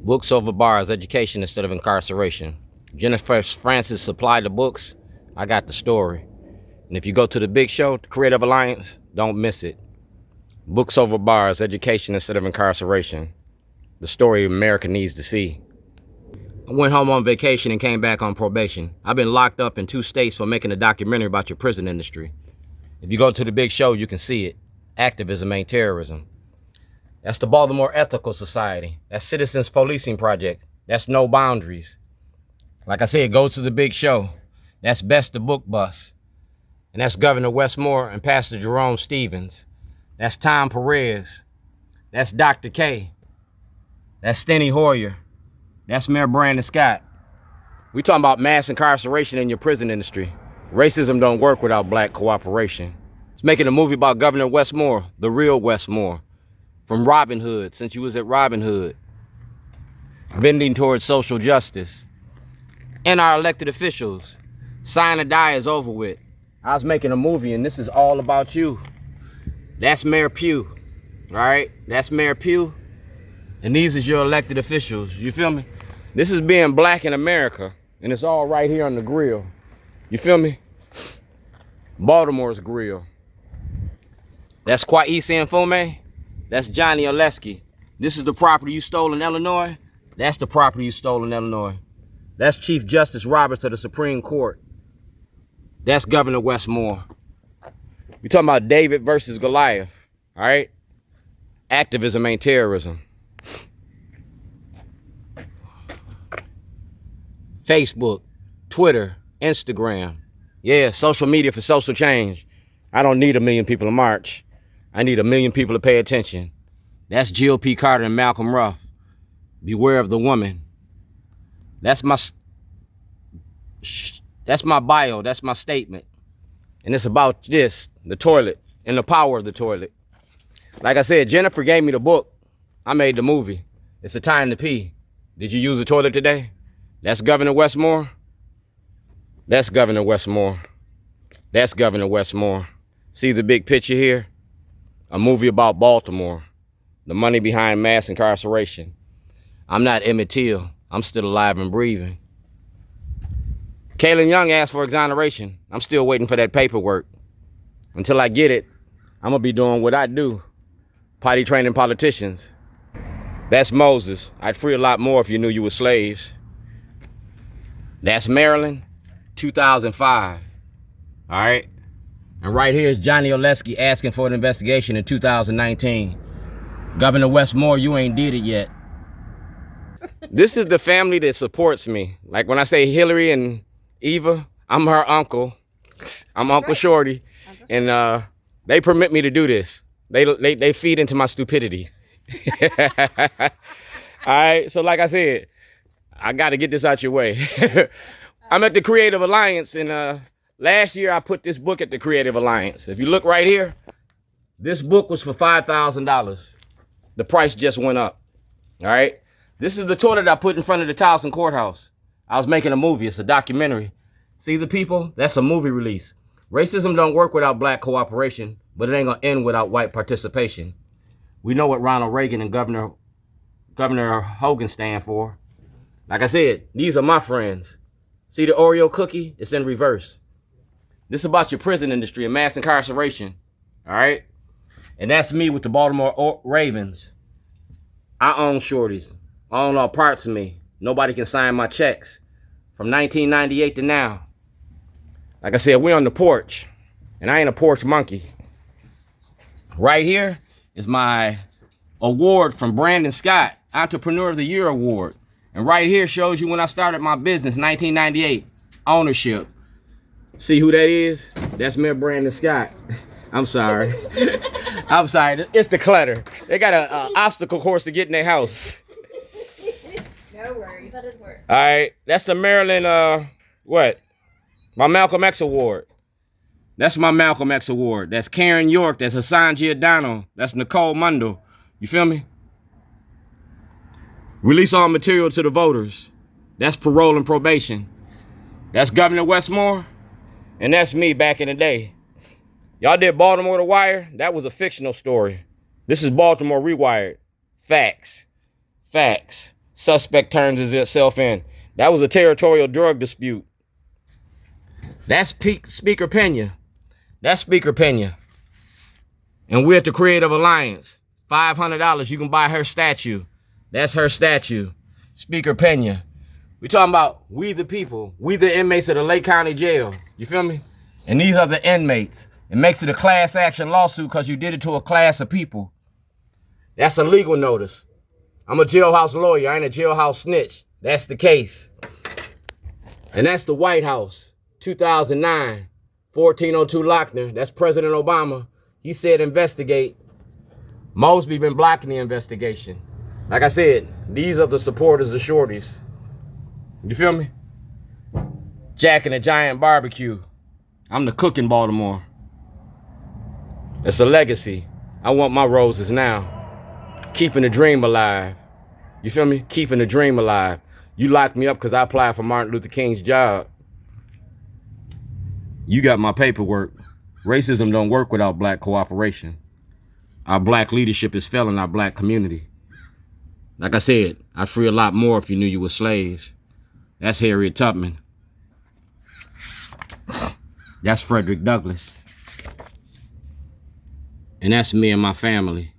Books over bars, education instead of incarceration. Jennifer Francis supplied the books. I got the story. And if you go to the big show, the Creative Alliance, don't miss it. Books over bars, education instead of incarceration. The story America needs to see. I went home on vacation and came back on probation. I've been locked up in 2 states for making a documentary about your prison industry. If you go to the big show, you can see it. Activism ain't terrorism. That's the Baltimore Ethical Society. That's Citizens Policing Project. That's No Boundaries. Like I said, go to the big show. That's Bess the Book Bus. And that's Governor Westmore and Pastor Jerome Stevens. That's Tom Perez. That's Dr. K. That's Steny Hoyer. That's Mayor Brandon Scott. We talking about mass incarceration in your prison industry. Racism don't work without black cooperation. It's making a movie about Governor Westmore, the real Westmore, from Robin Hood, since you was at Robin Hood, bending towards social justice. And our elected officials. Sign or die is over with. I was making a movie and this is all about you. That's Mayor Pugh, all right? That's Mayor Pugh. And these is your elected officials, you feel me? This is being black in America, and it's all right here on the grill. You feel me? Baltimore's grill. That's Kwesi Mfume. That's Johnny Oleski. This is the property you stole in Illinois. That's the property you stole in Illinois. That's Chief Justice Roberts of the Supreme Court. That's Governor Westmore. We're talking about David versus Goliath, all right? Activism ain't terrorism. Facebook, Twitter, Instagram. Yeah, social media for social change. I don't need 1 million people to march. I need 1 million people to pay attention. That's Jill P. Carter and Malcolm Ruff. Beware of the woman. That's my bio. That's my statement. And it's about this, the toilet, and the power of the toilet. Like I said, Jennifer gave me the book. I made the movie. It's a time to pee. Did you use the toilet today? That's Governor Westmore. That's Governor Westmore. That's Governor Westmore. See the big picture here? A movie about Baltimore. The money behind mass incarceration. I'm not Emmett Till. I'm still alive and breathing. Kalen Young asked for exoneration. I'm still waiting for that paperwork. Until I get it, I'm gonna be doing what I do. Potty training politicians. That's Moses. I'd free a lot more if you knew you were slaves. That's Maryland, 2005. All right? And right here is Johnny Oleski asking for an investigation in 2019. Governor Westmore, you ain't did it yet. This is the family that supports me. Like when I say Hillary and Eva, I'm her uncle. I'm Uncle Shorty. And they permit me to do this. They feed into my stupidity. All right, so like I said, I got to get this out your way. I'm at the Creative Alliance, and last year I put this book at the Creative Alliance. If you look right here, this book was for $5,000. The price just went up. All right, this is the toilet I put in front of the Towson Courthouse. I was making a movie. It's a documentary. See the people? That's a movie release. Racism don't work without black cooperation, but it ain't gonna end without white participation. We know what Ronald Reagan and Governor Hogan stand for. Like I said, these are my friends. See the Oreo cookie? It's in reverse. This is about your prison industry and mass incarceration, all right? And that's me with the Baltimore Ravens. I own Shorty's. I own all parts of me. Nobody can sign my checks. From 1998 to now. Like I said, we're on the porch, and I ain't a porch monkey. Right here is my award from Brandon Scott, Entrepreneur of the Year Award. And right here shows you when I started my business, 1998, ownership. See who that is? That's Mayor Brandon Scott. I'm sorry. I'm sorry, it's the clutter. They got an obstacle course to get in their house. No worries. That is work. All right, that's the Maryland, my Malcolm X Award. That's my Malcolm X Award. That's Karen York. That's Hassan Giordano. That's Nicole Mundo. You feel me? Release all material to the voters. That's parole and probation. That's Governor Westmore. And that's me back in the day. Y'all did Baltimore The Wire? That was a fictional story. This is Baltimore Rewired. Facts. Facts. suspect turns himself in. That was a territorial drug dispute. That's Speaker Pena. That's Speaker Pena. And we're at the Creative Alliance. $500, you can buy her statue. That's her statue. Speaker Pena. We're talking about we the people. We the inmates of the Lake County Jail. You feel me? And these are the inmates. It makes it a class action lawsuit because you did it to a class of people. That's a legal notice. I'm a jailhouse lawyer. I ain't a jailhouse snitch. That's the case. And that's the White House. 2009. 1402 Lochner. That's President Obama. He said investigate. Mosby been blocking the investigation. Like I said, these are the supporters of Shorties. You feel me? Jack and the Giant Barbecue. I'm the cook in Baltimore. It's a legacy. I want my roses now. Keeping the dream alive. You feel me? Keeping the dream alive. You locked me up because I applied for Martin Luther King's job. You got my paperwork. Racism don't work without black cooperation. Our black leadership is failing our black community. Like I said, I'd free a lot more if you knew you were slaves. That's Harriet Tubman. That's Frederick Douglass. And that's me and my family.